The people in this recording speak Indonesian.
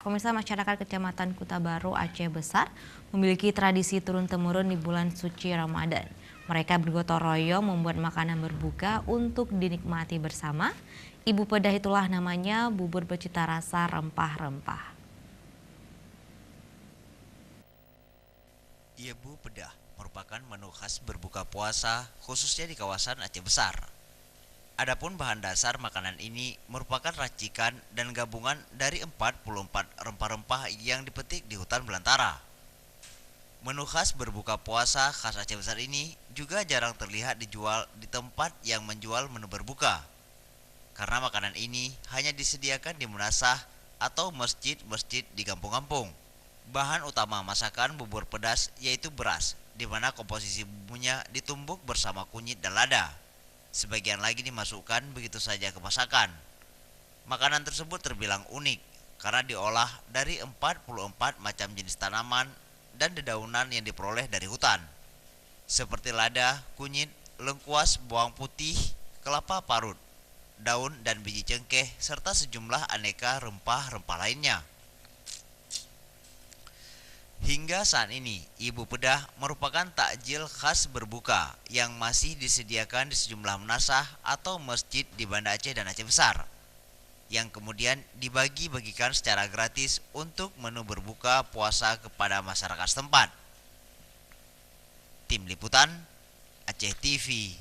Pemirsa, masyarakat Kecamatan Kuta Baru, Aceh Besar memiliki tradisi turun-temurun di bulan suci Ramadan. Mereka bergotong royong membuat makanan berbuka untuk dinikmati bersama. Ibu pedah itulah namanya, bubur bercita rasa rempah-rempah. Ibu pedah merupakan menu khas berbuka puasa khususnya di kawasan Aceh Besar. Adapun bahan dasar makanan ini merupakan racikan dan gabungan dari 44 rempah-rempah yang dipetik di hutan belantara. Menu khas berbuka puasa khas Aceh Besar ini juga jarang terlihat dijual di tempat yang menjual menu berbuka. Karena makanan ini hanya disediakan di munasah atau masjid-masjid di kampung-kampung. Bahan utama masakan bubur pedas yaitu beras, di mana komposisi bumbunya ditumbuk bersama kunyit dan lada. Sebagian lagi dimasukkan begitu saja ke masakan. Makanan tersebut terbilang unik karena diolah dari 44 macam jenis tanaman dan dedaunan yang diperoleh dari hutan. Seperti lada, kunyit, lengkuas, bawang putih, kelapa parut, daun dan biji cengkeh, serta sejumlah aneka rempah-rempah lainnya. Hingga saat ini, Ibu Pedah merupakan takjil khas berbuka yang masih disediakan di sejumlah munasah atau masjid di Banda Aceh dan Aceh Besar, yang kemudian dibagi-bagikan secara gratis untuk menu berbuka puasa kepada masyarakat setempat. Tim Liputan, Aceh TV.